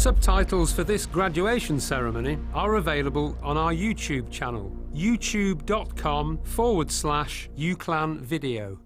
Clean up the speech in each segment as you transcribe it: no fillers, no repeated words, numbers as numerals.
Subtitles for this graduation ceremony are available on our YouTube channel, youtube.com/UCLan video.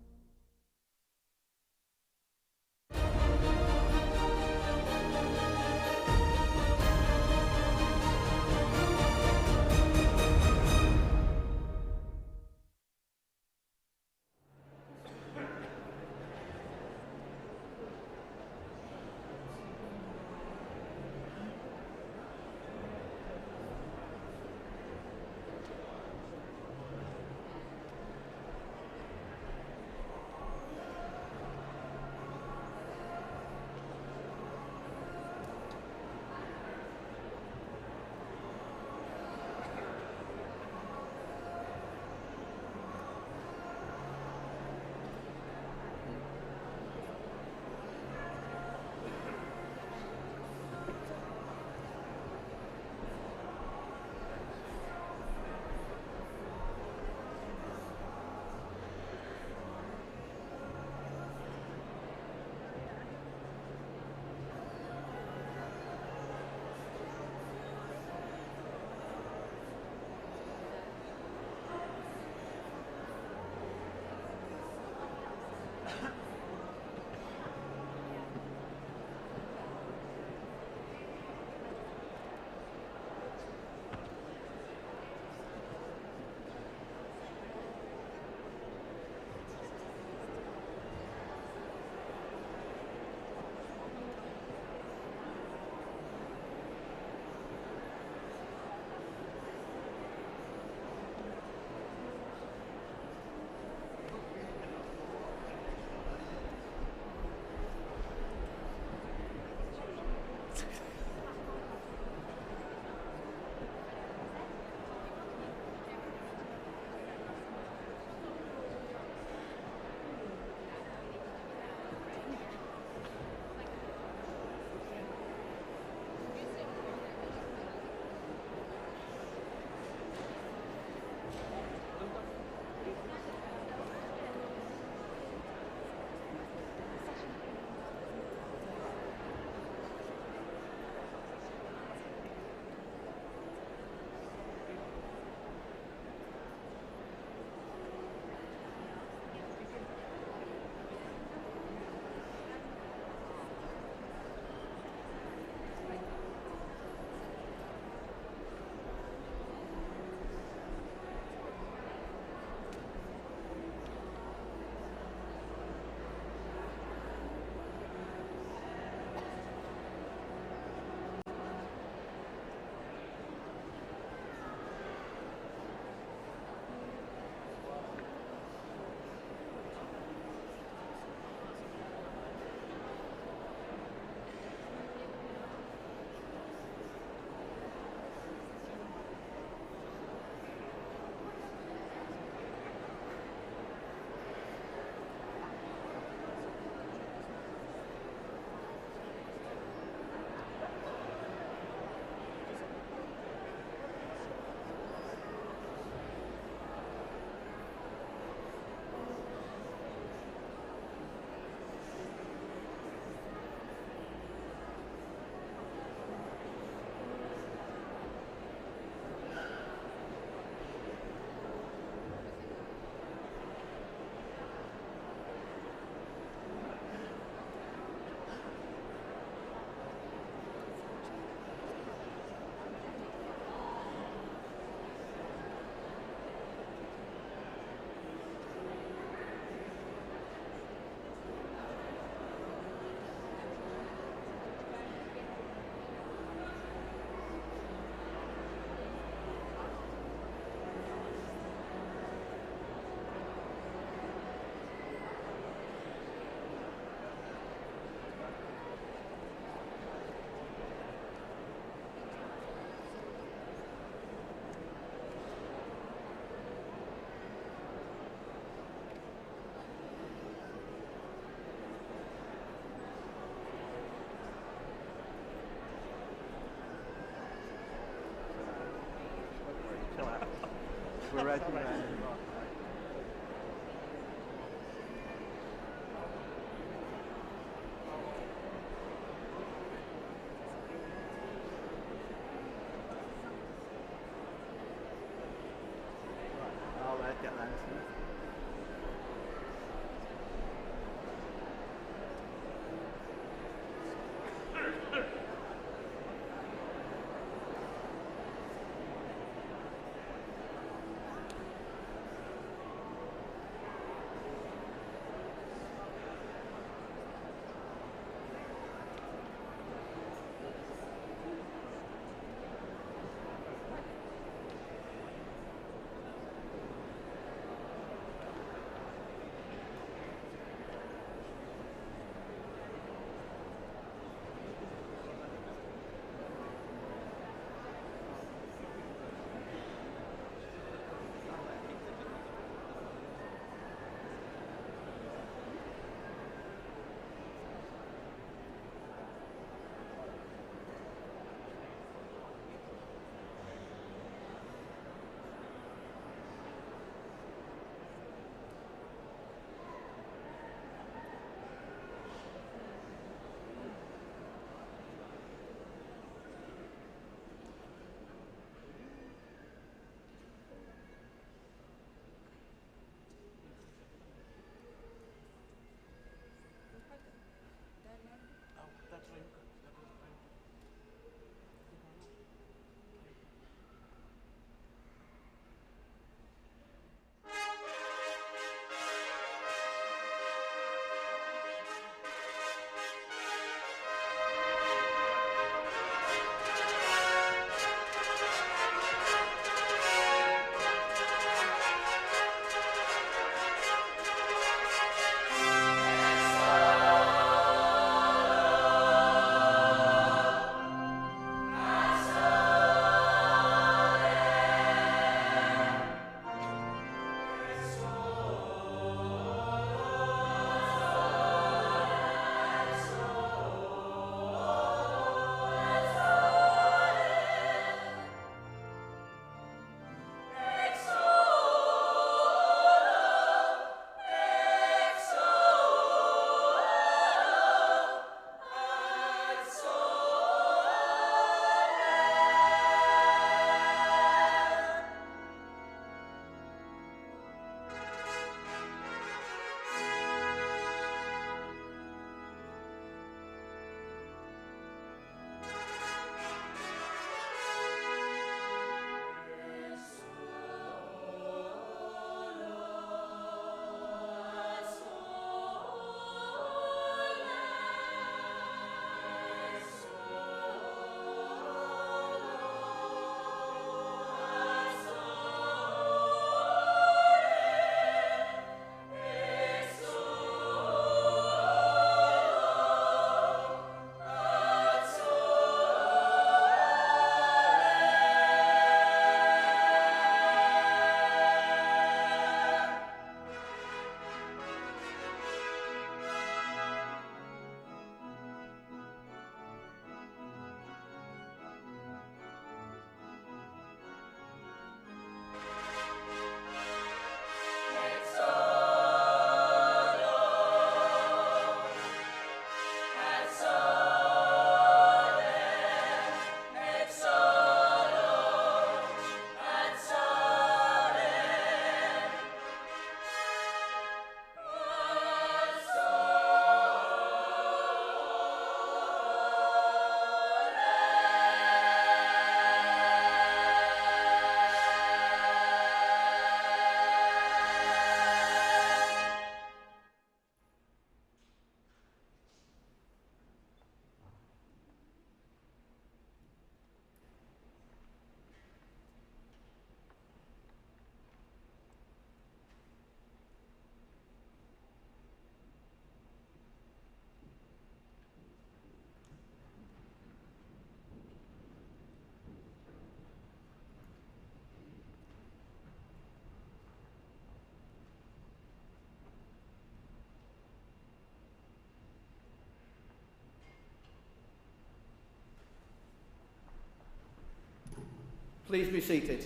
We're ready. Please be seated.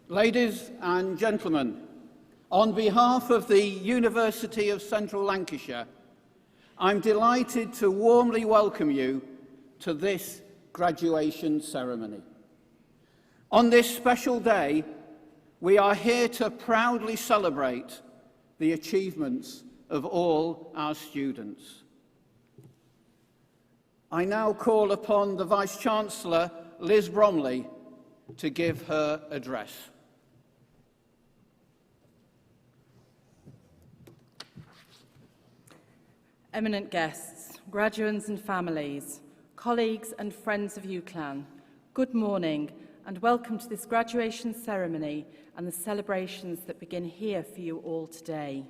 Ladies and gentlemen, on behalf of the University of Central Lancashire, I'm delighted to warmly welcome you to this graduation ceremony. On this special day, we are here to proudly celebrate the achievements of all our students. I now call upon the Vice-Chancellor, Liz Bromley, to give her address. Eminent guests, graduands and families, colleagues and friends of UCLan, good morning and welcome to this graduation ceremony and the celebrations that begin here for you all today.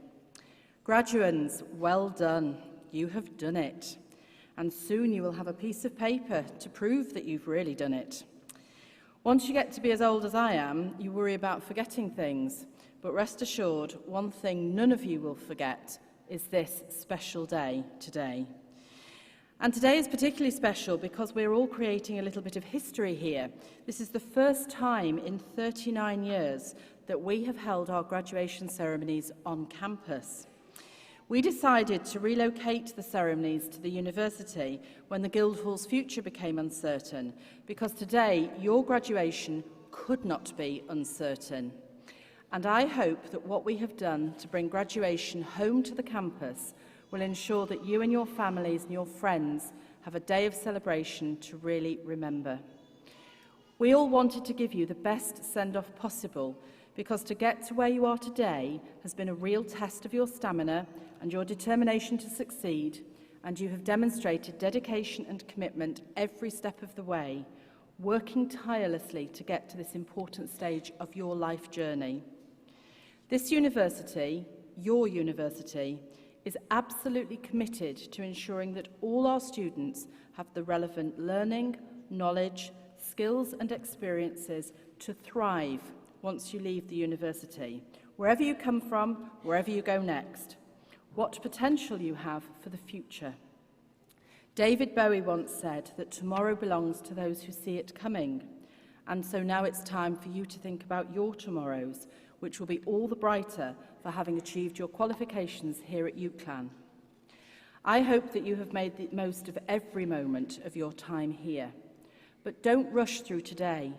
Graduands, well done. You have done it. And soon you will have a piece of paper to prove that you've really done it. Once you get to be as old as I am, you worry about forgetting things. But rest assured, one thing none of you will forget is this special day today. And today is particularly special because we're all creating a little bit of history here. This is the first time in 39 years that we have held our graduation ceremonies on campus. We decided to relocate the ceremonies to the university when the Guildhall's future became uncertain, because today your graduation could not be uncertain. And I hope that what we have done to bring graduation home to the campus will ensure that you and your families and your friends have a day of celebration to really remember. We all wanted to give you the best send-off possible, because to get to where you are today has been a real test of your stamina and your determination to succeed, and you have demonstrated dedication and commitment every step of the way, working tirelessly to get to this important stage of your life journey. This university, your university, is absolutely committed to ensuring that all our students have the relevant learning, knowledge, skills and experiences to thrive once you leave the university, wherever you come from, wherever you go next. What potential you have for the future. David Bowie once said that tomorrow belongs to those who see it coming, and so now it's time for you to think about your tomorrows, which will be all the brighter for having achieved your qualifications here at UCLan. I hope that you have made the most of every moment of your time here. But don't rush through today.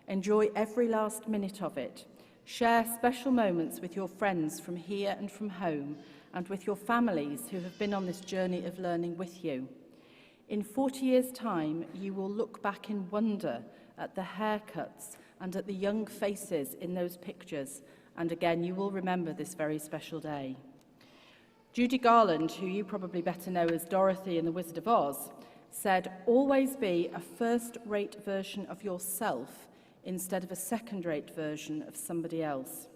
Enjoy every last minute of it. Share special moments with your friends from here and from home, and with your families who have been on this journey of learning with you. In 40 years' time, you will look back in wonder at the haircuts and at the young faces in those pictures, and again, you will remember this very special day. Judy Garland, who you probably better know as Dorothy in The Wizard of Oz, said, "Always be a first-rate version of yourself instead of a second-rate version of somebody else."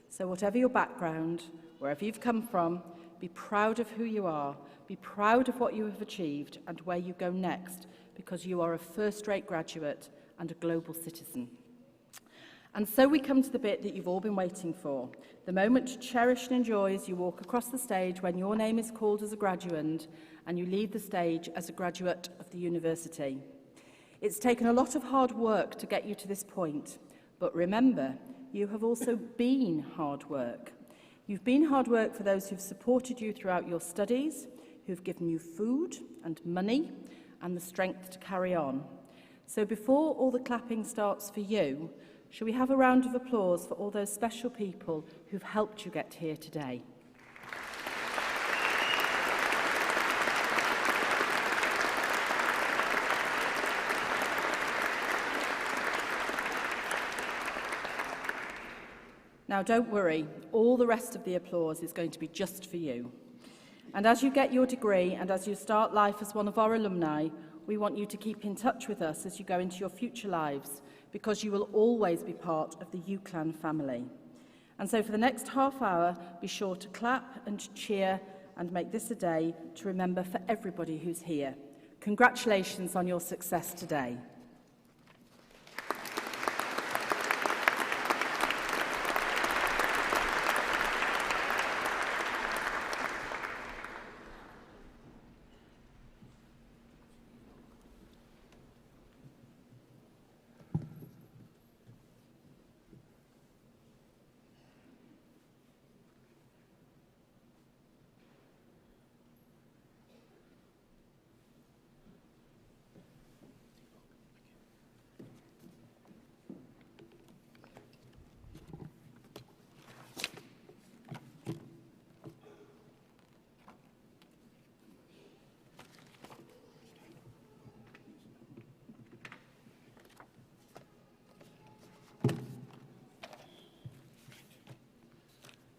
So whatever your background, wherever you've come from, be proud of who you are, be proud of what you have achieved and where you go next, because you are a first-rate graduate and a global citizen. And so we come to the bit that you've all been waiting for, the moment to cherish and enjoy as you walk across the stage when your name is called as a graduand and you leave the stage as a graduate of the university. It's taken a lot of hard work to get you to this point, but remember, you have also been hard work. You've been hard work for those who've supported you throughout your studies, who've given you food and money and the strength to carry on. So before all the clapping starts for you, shall we have a round of applause for all those special people who've helped you get here today? Now don't worry, all the rest of the applause is going to be just for you. And as you get your degree and as you start life as one of our alumni, we want you to keep in touch with us as you go into your future lives, because you will always be part of the UCLan family. And so for the next half hour, be sure to clap and cheer and make this a day to remember for everybody who's here. Congratulations on your success today.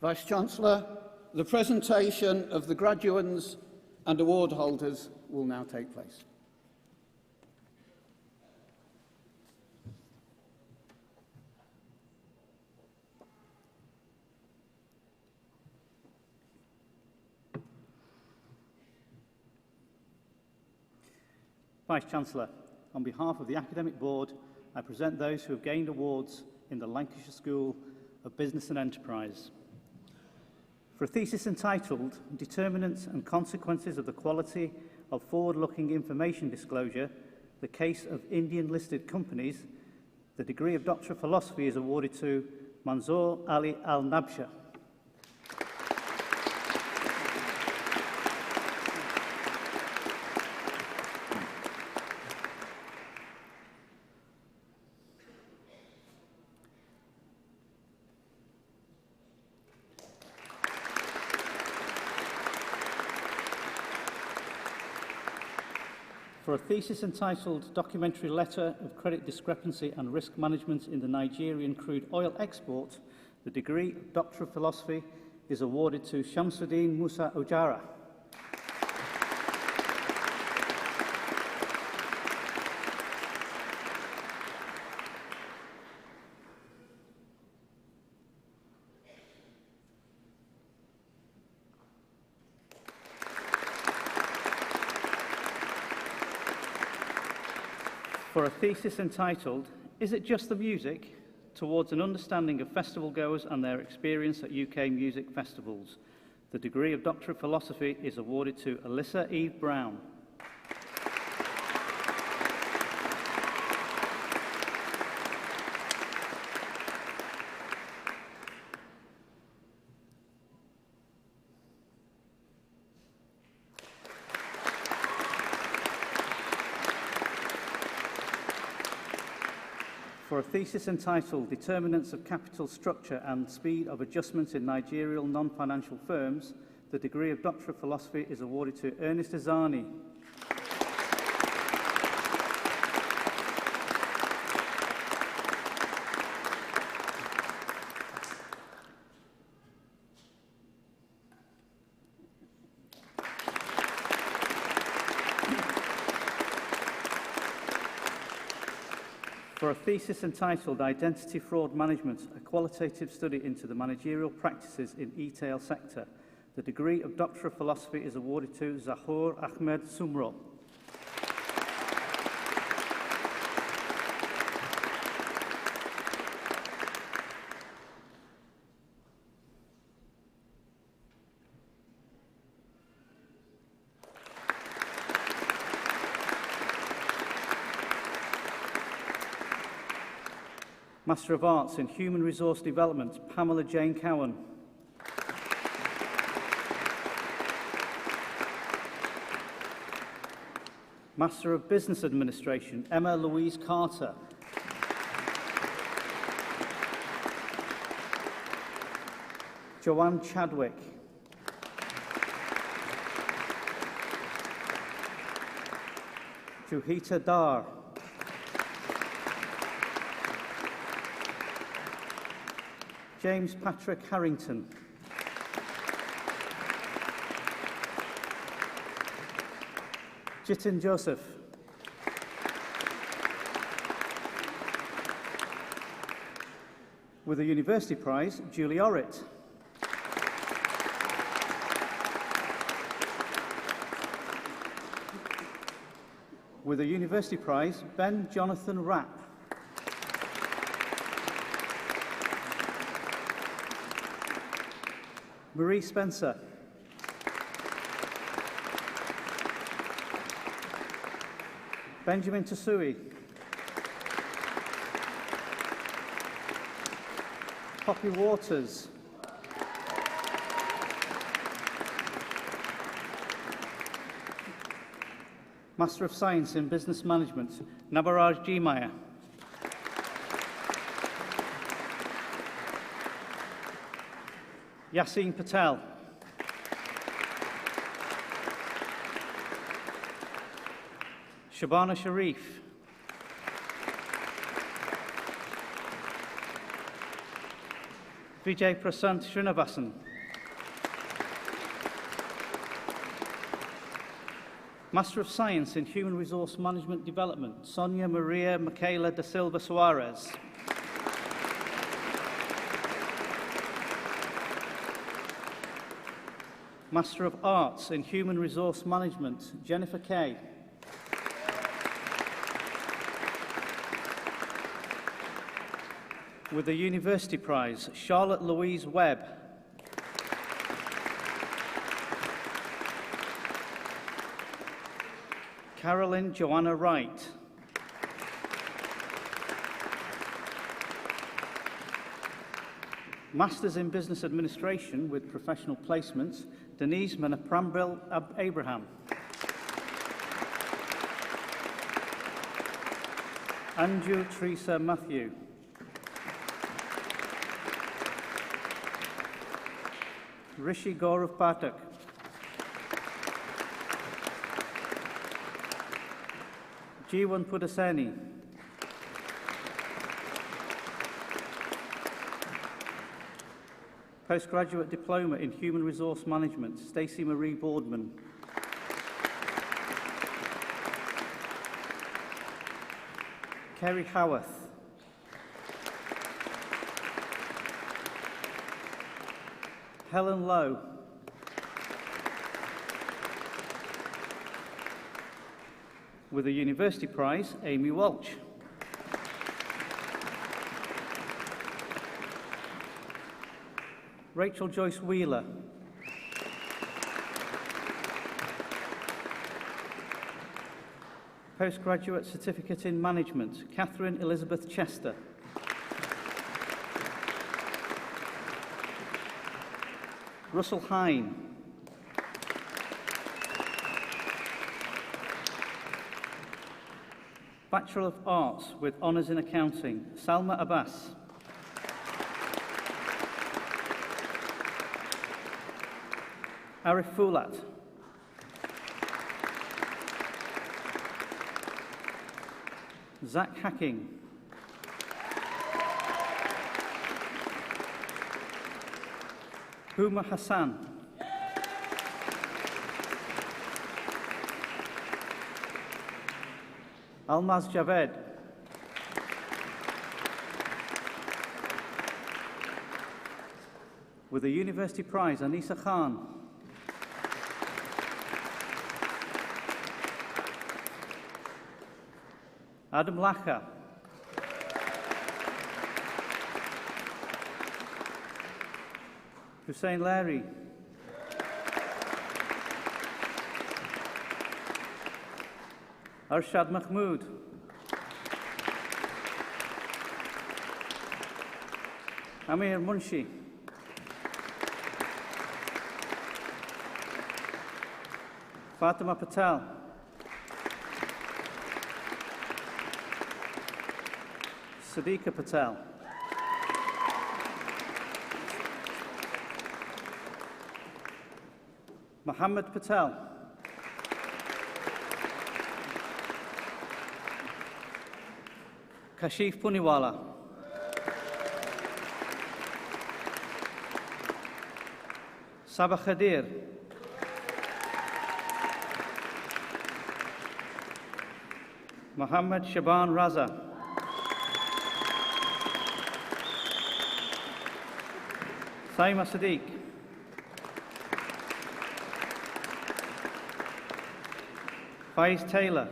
Vice-Chancellor, the presentation of the graduands and award holders will now take place. Vice-Chancellor, on behalf of the Academic Board, I present those who have gained awards in the Lancashire School of Business and Enterprise. For a thesis entitled Determinants and Consequences of the Quality of Forward-Looking Information Disclosure, the Case of Indian-Listed Companies, the degree of Doctor of Philosophy is awarded to Manzoor Ali Al-Nabsha. For a thesis entitled Documentary Letter of Credit Discrepancy and Risk Management in the Nigerian Crude Oil Export, the degree of Doctor of Philosophy is awarded to Shamsuddin Musa Ojara. For a thesis entitled, Is It Just the Music? Towards an Understanding of Festival Goers and Their Experience at UK Music Festivals, the degree of Doctor of Philosophy is awarded to Alyssa Eve Brown. For a thesis entitled Determinants of Capital Structure and Speed of Adjustments in Nigerian Non-Financial Firms, the degree of Doctor of Philosophy is awarded to Ernest Azani. For a thesis entitled Identity Fraud Management, a qualitative study into the managerial practices in e-tail sector, the degree of Doctor of Philosophy is awarded to Zahur Ahmed Sumro. Master of Arts in Human Resource Development, Pamela Jane Cowan. Master of Business Administration, Emma Louise Carter. Joanne Chadwick. Juhita Dar. James Patrick Harrington. Jitin Joseph. With a University Prize, Julie Orritt. With a University Prize, Ben Jonathan Rapp. Marie Spencer. Benjamin Tasui. Poppy Waters. Master of Science in Business Management, Nabaraj Jimaya. Yassine Patel. Shabana Sharif. Vijay Prasant Srinivasan. Master of Science in Human Resource Management Development, Sonia Maria Michaela da Silva Soares. Master of Arts in Human Resource Management, Jennifer Kay. With the University Prize, Charlotte Louise Webb. Carolyn Joanna Wright. Masters in Business Administration with Professional Placements, Denise Menaprambil Abraham. Andrew Teresa Matthew. Rishi Gaurav Pathak. Jeewan Pudaseni. Postgraduate Diploma in Human Resource Management, Stacey Marie Boardman. Kerry Howarth. Helen Lowe. With the University Prize, Amy Walsh. Rachel Joyce Wheeler. Postgraduate Certificate in Management, Catherine Elizabeth Chester. Russell Hine. Bachelor of Arts with Honours in Accounting, Salma Abbas. Arif Fulat. Zach Hacking. Huma Hassan. Almaz Javed. With the University Prize, Anisa Khan. Adam Lacha. Hussein Larry. Arshad Mahmood. Amir Munshi. Fatima Patel. Sadiqa Patel. Mohammed Patel. Kashif Puniwala. Sabah Khadir. Mohammed Shaban Raza. Saima Sadiq. Faiz Taylor.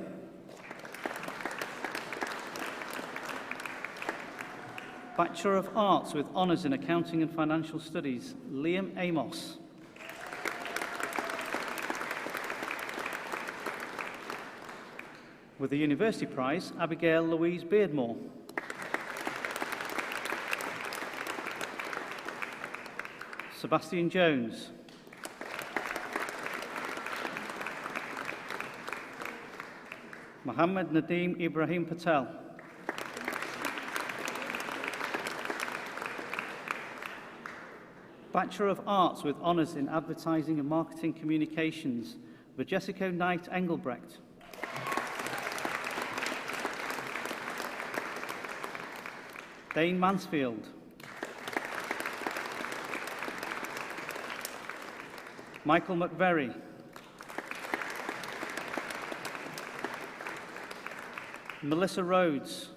Bachelor of Arts with Honours in Accounting and Financial Studies, Liam Amos. With the University Prize, Abigail Louise Beardmore. Sebastian Jones. Mohammed Nadeem Ibrahim Patel. Bachelor of Arts with Honours in Advertising and Marketing Communications, Jessica Knight Engelbrecht. Dane Mansfield. Michael McVerry. Melissa Rhodes.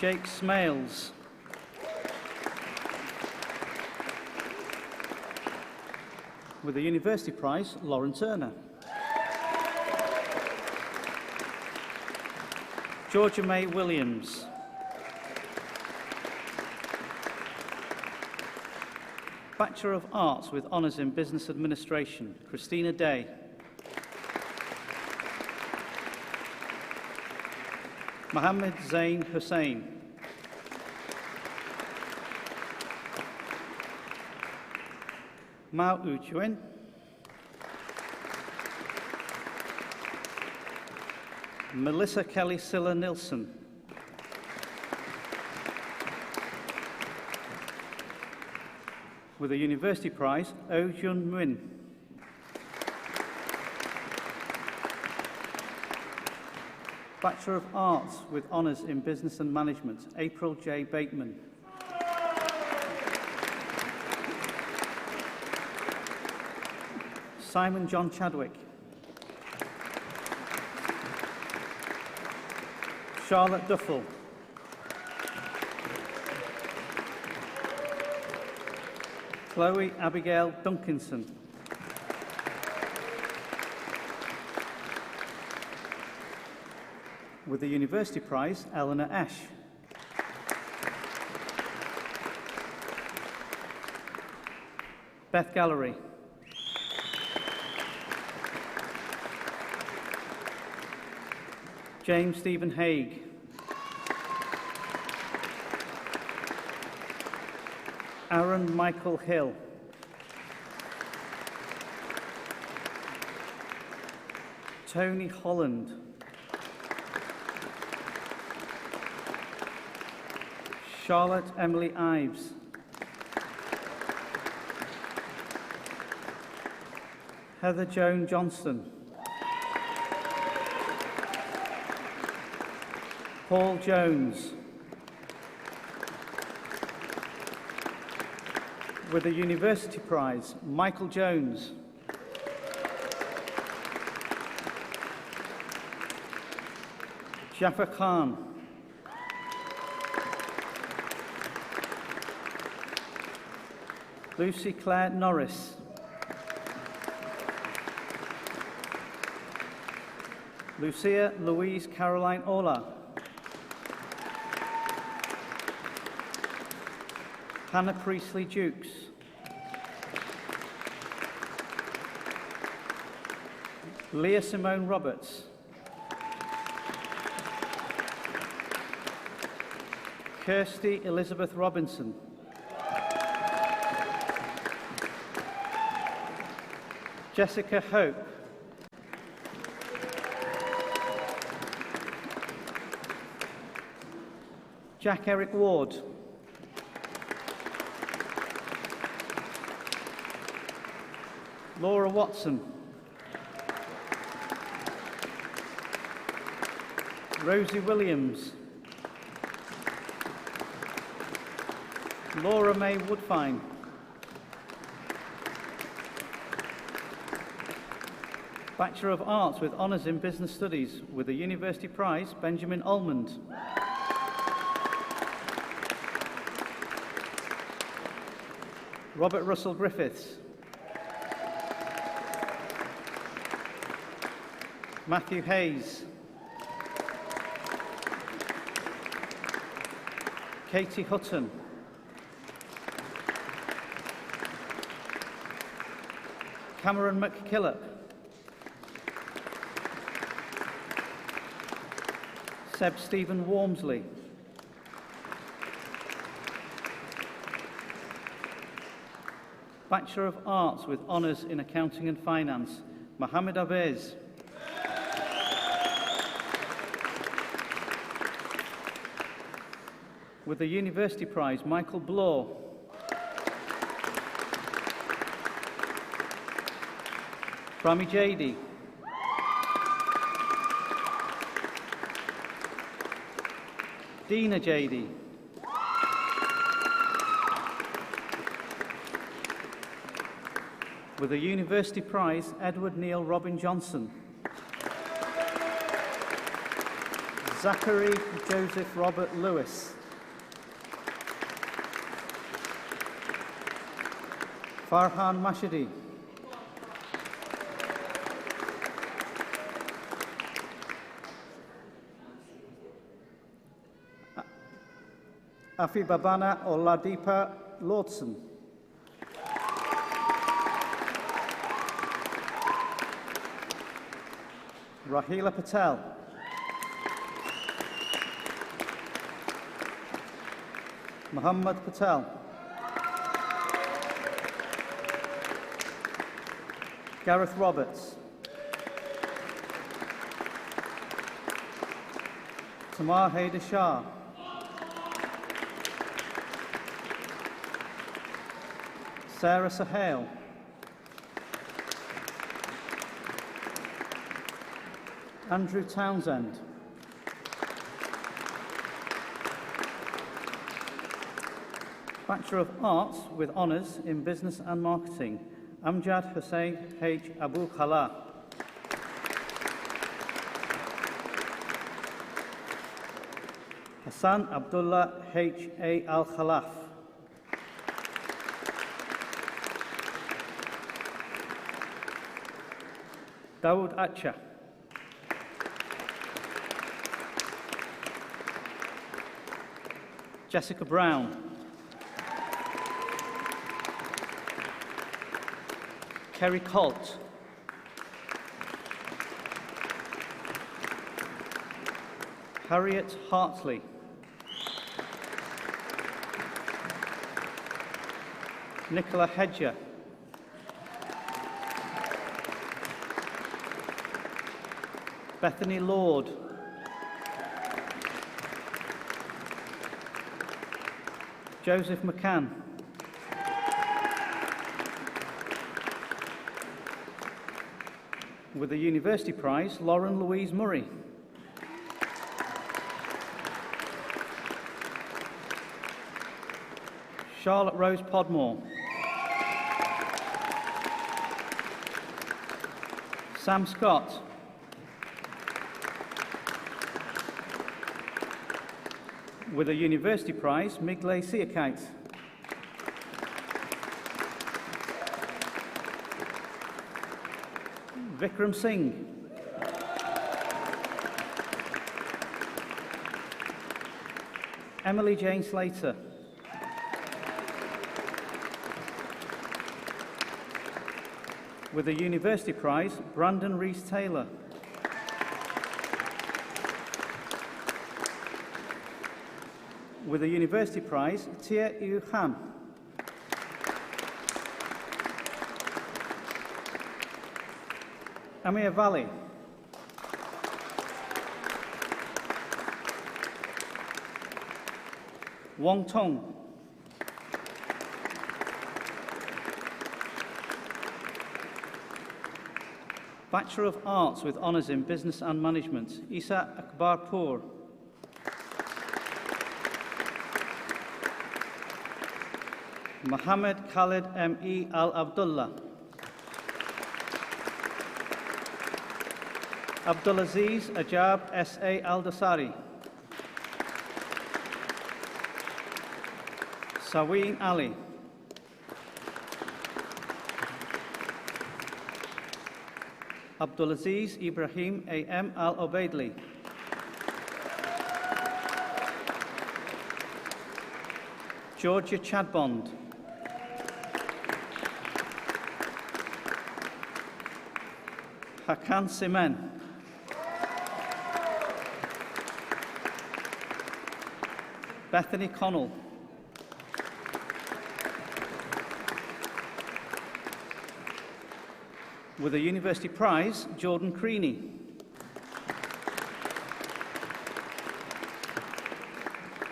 Jake Smales. With the University Prize, Lauren Turner. Georgia May Williams. Bachelor of Arts with Honours in Business Administration, Christina Day. Mohammed Zain Hussain. Mao Uchuin. Melissa Kelly Silla Nilsson. With a University Prize, Oh Jun Nguyen. Bachelor of Arts with Honours in Business and Management, April J. Bateman. Simon John Chadwick. Charlotte Duffel. Chloe Abigail Duncanson. With the University Prize, Eleanor Ash. Beth Gallery. James Stephen Haig. Aaron Michael Hill. Tony Holland. Charlotte Emily Ives. Heather Joan Johnston. Paul Jones. With the University Prize, Michael Jones. Jaffa Khan. Lucy Claire Norris. Lucia Louise Caroline Ola. Hannah Priestley Dukes. Leah Simone Roberts. Kirsty Elizabeth Robinson. Jessica Hope. Jack Eric Ward. Laura Watson. Rosie Williams. Laura May Woodfine. Bachelor of Arts with Honours in Business Studies with a University Prize, Benjamin Almond. Robert Russell Griffiths. Matthew Hayes. Katie Hutton. Cameron McKillop. Seb Stephen Wormsley. Bachelor of Arts with Honours in Accounting and Finance, Mohammed Abez. With the University Prize, Michael Bloor. Rami Jady. Dina Jady. With a University Prize, Edward Neil Robin Johnson. Zachary Joseph Robert Lewis. Farhan Mashidi. Afibabana Oladipa Lordson. Rahila Patel. Muhammad Patel. Gareth Roberts. Tamar Haider Shah. Sarah Sahel. Andrew Townsend. Bachelor of Arts with Honours in Business and Marketing, Amjad Hussain H. Abu Khala. Hassan Abdullah H. A. Al-Khalaf. Dawood Acha. Jessica Brown. Kerry Colt. Harriet Hartley. Nicola Hedger. Bethany Lord. Joseph McCann. With the University Prize, Lauren Louise Murray. Charlotte Rose Podmore. Sam Scott. With a University Prize, Migley Siakite. Vikram Singh. Emily Jane Slater. With a University Prize, Brandon Rees Taylor. With a University Prize, Tia Yu Han. Amir Valley. Wong Tong. Bachelor of Arts with Honours in Business and Management, Isa Akbarpur. Mohammed Khalid M.E. Al-Abdullah. Abdulaziz Ajab S.A. Al-Dasari. Saween Ali. Abdulaziz Ibrahim A.M. Al-Obaidli. Georgia Chadbond. Hakan Simen. Bethany Connell. With a University Prize, Jordan Creaney.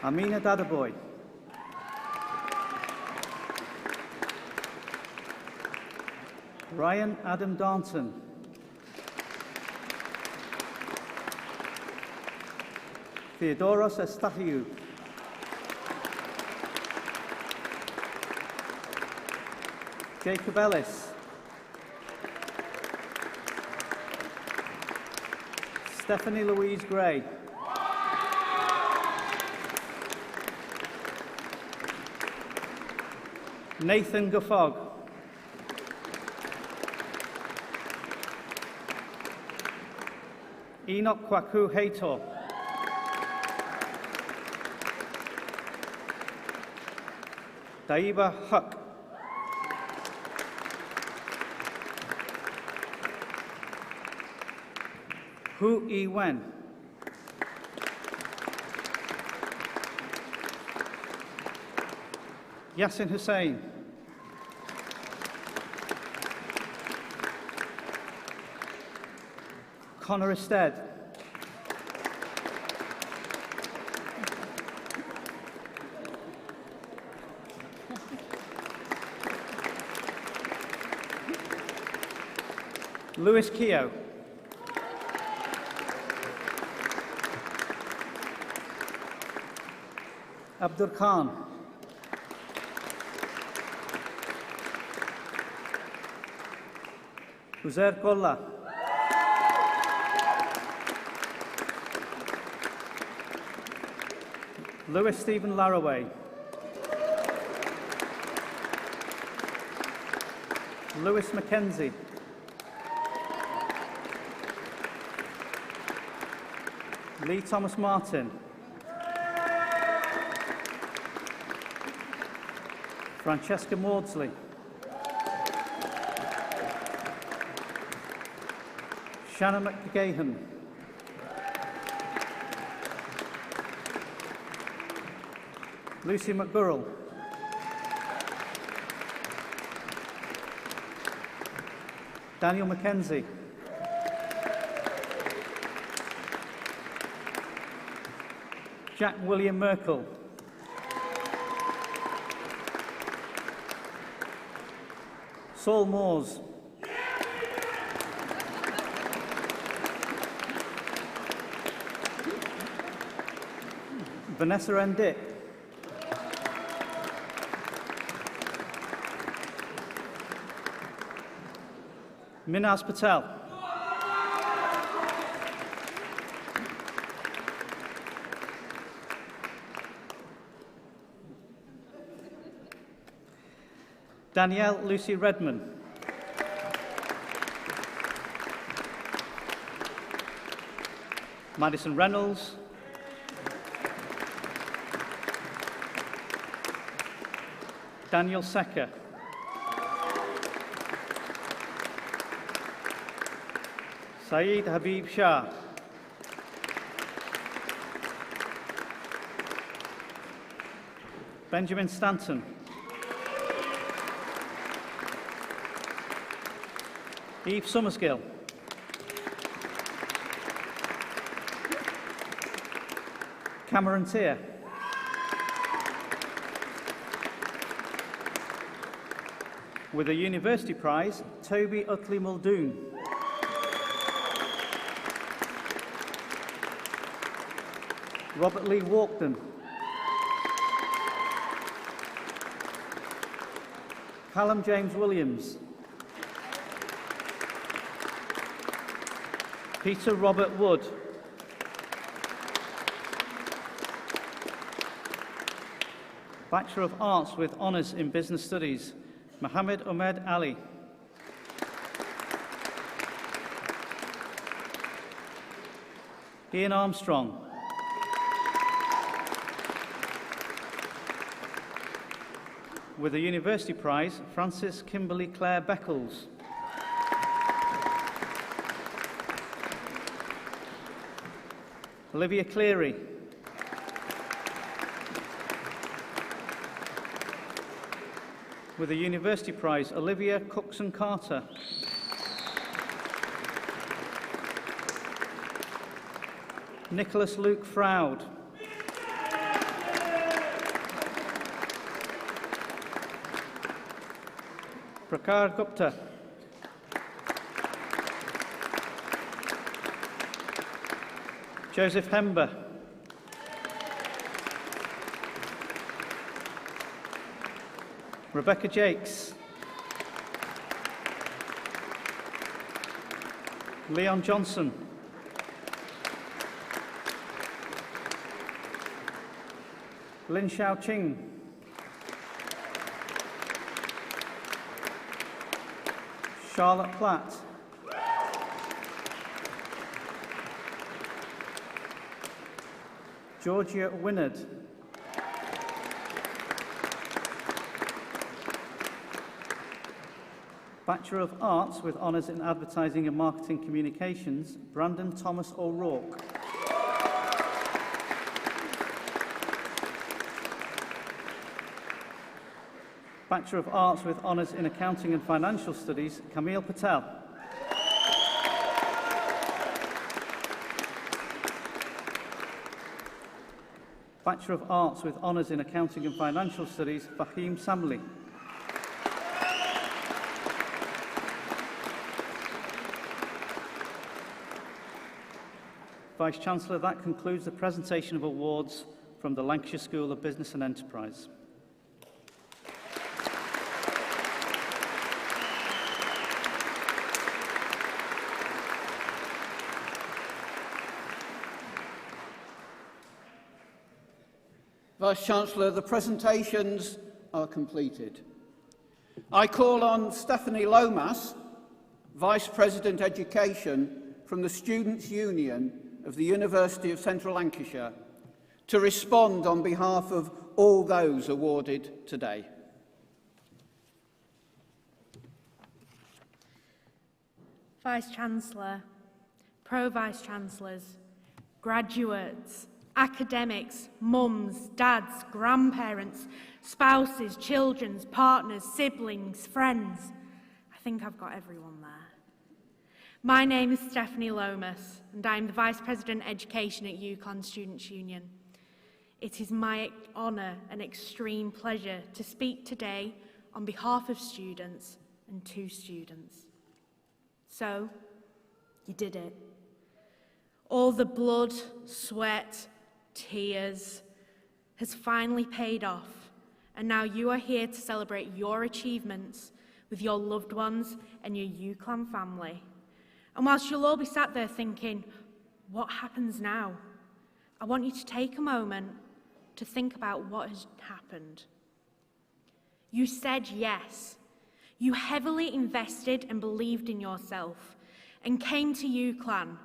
Amina Dadaboy. Ryan Adam Darnton. Theodoros Estahiou. Jacob Ellis. Stephanie Louise Gray. Nathan Guffog. Enoch Kwaku Hator. Daiba Huck. Hu E. Wen. Yasin Hussain. Connor Ested. Lewis Keogh. Abdur Khan. Uzair Kolla. Lewis Stephen Laraway. Lewis Mackenzie. Lee Thomas Martin. Francesca Maudsley. Shannon McGahan. Lucy McGurrell. Daniel Mackenzie. Jack William Merkel. Saul Moores. Vanessa Endick. Minaz Patel. Danielle Lucy Redman. Madison Reynolds. Daniel Secker. Saeed Habib Shah. Benjamin Stanton. Eve Summerskill. Cameron Tier. With a University Prize, Toby Utley Muldoon. Robert Lee Walkden. Callum James Williams. Peter Robert Wood. Bachelor of Arts with Honours in Business Studies, Mohammed Ahmed Ali. Ian Armstrong. With a University Prize, Frances Kimberly Clare Beckles. Olivia Cleary. With a University Prize, Olivia Cookson Carter. Nicholas Luke Froud. Prakar Gupta. Joseph Hember. Rebecca Jakes. Leon Johnson. Lin Xiaoqing. Charlotte Platt. Georgia Wynnard. Bachelor of Arts with Honours in Advertising and Marketing Communications, Brandon Thomas O'Rourke. Bachelor of Arts with Honours in Accounting and Financial Studies, Camille Patel. Bachelor of Arts with Honours in Accounting and Financial Studies, Fahim Samli. Vice-Chancellor, that concludes the presentation of awards from the Lancashire School of Business and Enterprise. Vice-Chancellor, the presentations are completed. I call on Stephanie Lomas, Vice-President Education from the Students' Union of the University of Central Lancashire, to respond on behalf of all those awarded today. Vice-Chancellor, Pro-Vice-Chancellors, graduates, academics, mums, dads, grandparents, spouses, children, partners, siblings, friends. I think I've got everyone there. My name is Stephanie Lomas, and I'm the Vice President Education at UCLan Students' Union. It is my honour and extreme pleasure to speak today on behalf of students and to students. So, you did it. All the blood, sweat, tears has finally paid off, and now you are here to celebrate your achievements with your loved ones and your UCLan family. And whilst you'll all be sat there thinking, what happens now? I want you to take a moment to think about what has happened. You said yes. You heavily invested and believed in yourself and came to UCLan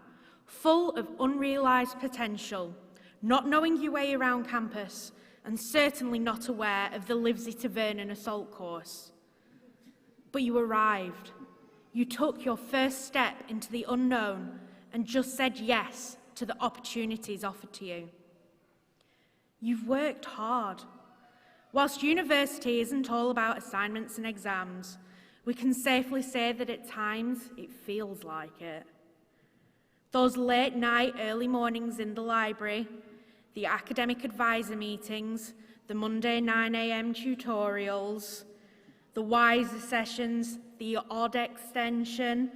full of unrealised potential, not knowing your way around campus, and certainly not aware of the Livesey to Vernon assault course. But you arrived. You took your first step into the unknown and just said yes to the opportunities offered to you. You've worked hard. Whilst university isn't all about assignments and exams, we can safely say that at times it feels like it. Those late night, early mornings in the library, the academic advisor meetings, the Monday 9 a.m. tutorials, the WISER sessions, the odd extension,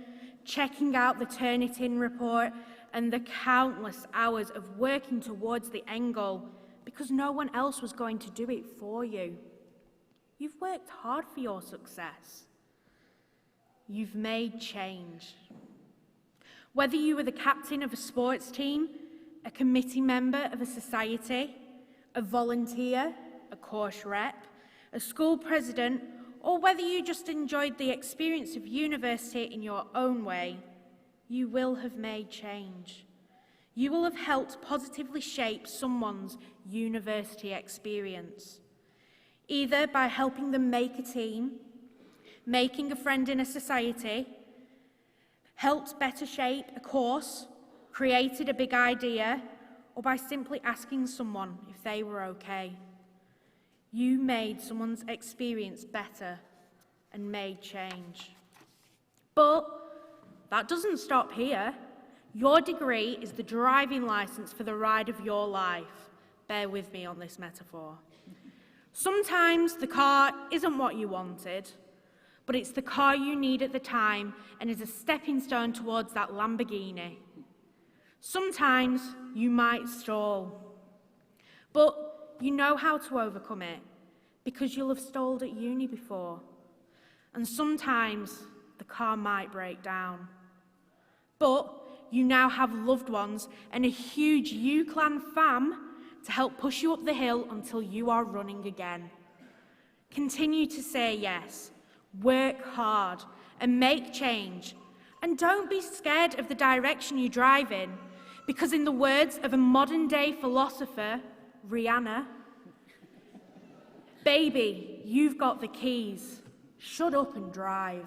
checking out the Turnitin report, and the countless hours of working towards the end goal because no one else was going to do it for you. You've worked hard for your success. You've made change. Whether you were the captain of a sports team, a committee member of a society, a volunteer, a course rep, a school president, or whether you just enjoyed the experience of university in your own way, you will have made change. You will have helped positively shape someone's university experience, either by helping them make a team, making a friend in a society, helped better shape a course, created a big idea, or by simply asking someone if they were okay. You made someone's experience better and made change. But that doesn't stop here. Your degree is the driving licence for the ride of your life. Bear with me on this metaphor. Sometimes the car isn't what you wanted, but it's the car you need at the time and is a stepping stone towards that Lamborghini. Sometimes you might stall, but you know how to overcome it because you'll have stalled at uni before. And sometimes the car might break down, but you now have loved ones and a huge UCLan fam to help push you up the hill until you are running again. Continue to say yes, work hard, and make change. And don't be scared of the direction you drive in, because in the words of a modern-day philosopher, Rihanna, baby, you've got the keys. Shut up and drive.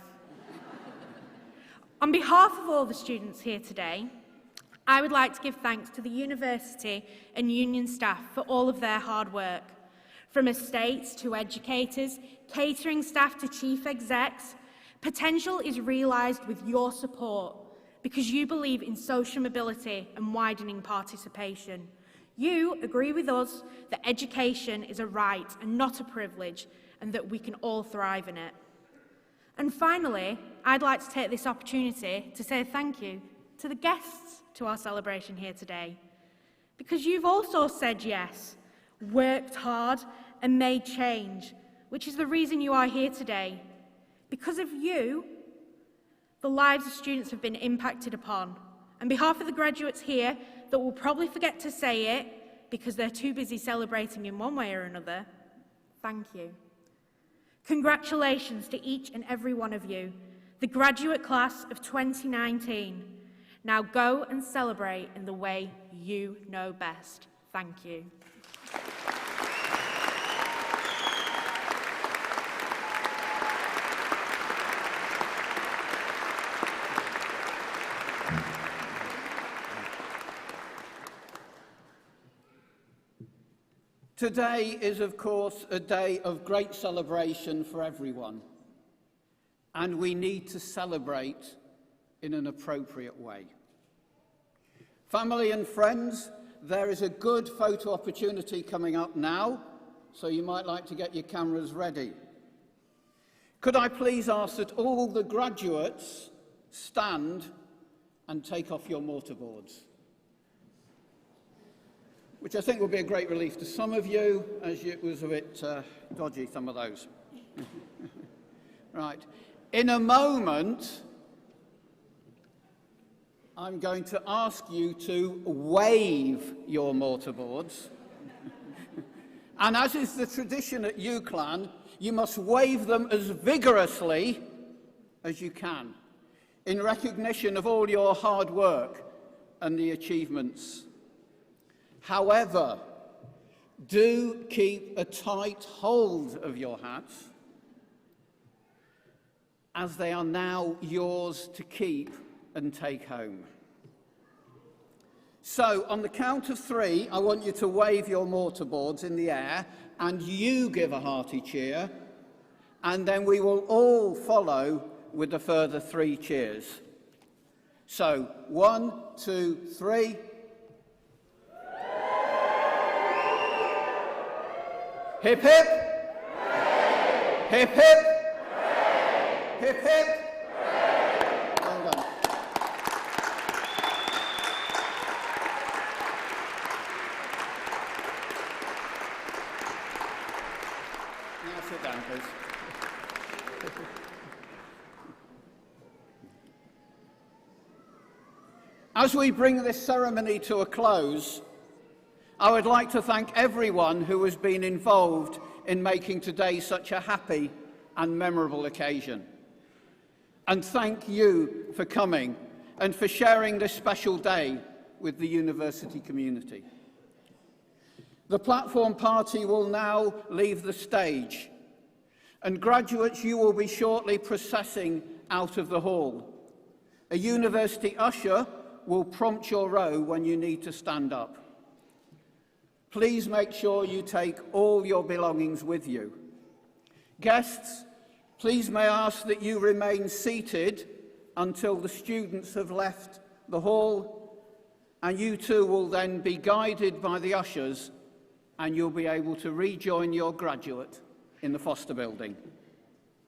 On behalf of all the students here today, I would like to give thanks to the university and union staff for all of their hard work. From estates to educators, catering staff to chief execs, potential is realised with your support because you believe in social mobility and widening participation. You agree with us that education is a right and not a privilege, and that we can all thrive in it. And finally, I'd like to take this opportunity to say thank you to the guests to our celebration here today, because you've also said yes, worked hard and made change, which is the reason you are here today. Because of you, the lives of students have been impacted upon. On behalf of the graduates here that will probably forget to say it because they're too busy celebrating in one way or another, thank you. Congratulations to each and every one of you, the graduate class of 2019. Now go and celebrate in the way you know best. Thank you. Today is, of course, a day of great celebration for everyone, and we need to celebrate in an appropriate way. Family and friends, there is a good photo opportunity coming up now, so you might like to get your cameras ready. Could I please ask that all the graduates stand and take off your mortarboards? Which I think will be a great relief to some of you, as it was a bit dodgy, some of those. Right. In a moment, I'm going to ask you to wave your mortarboards. And as is the tradition at UCLan, you must wave them as vigorously as you can, in recognition of all your hard work and the achievements. However, do keep a tight hold of your hats, as they are now yours to keep and take home. So, on the count of 3, I want you to wave your mortarboards in the air, and you give a hearty cheer, and then we will all follow with a further 3 cheers. So, 1, 2, 3. Hip hip! Hooray! Hip hip! Hooray! Hip hip! Hooray! Well done. Now sit down, please. As we bring this ceremony to a close, I would like to thank everyone who has been involved in making today such a happy and memorable occasion. And thank you for coming and for sharing this special day with the university community. The platform party will now leave the stage, and graduates, you will be shortly processing out of the hall. A university usher will prompt your row when you need to stand up. Please make sure you take all your belongings with you. Guests, please may I ask that you remain seated until the students have left the hall, and you too will then be guided by the ushers, and you'll be able to rejoin your graduate in the Foster building.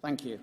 Thank you.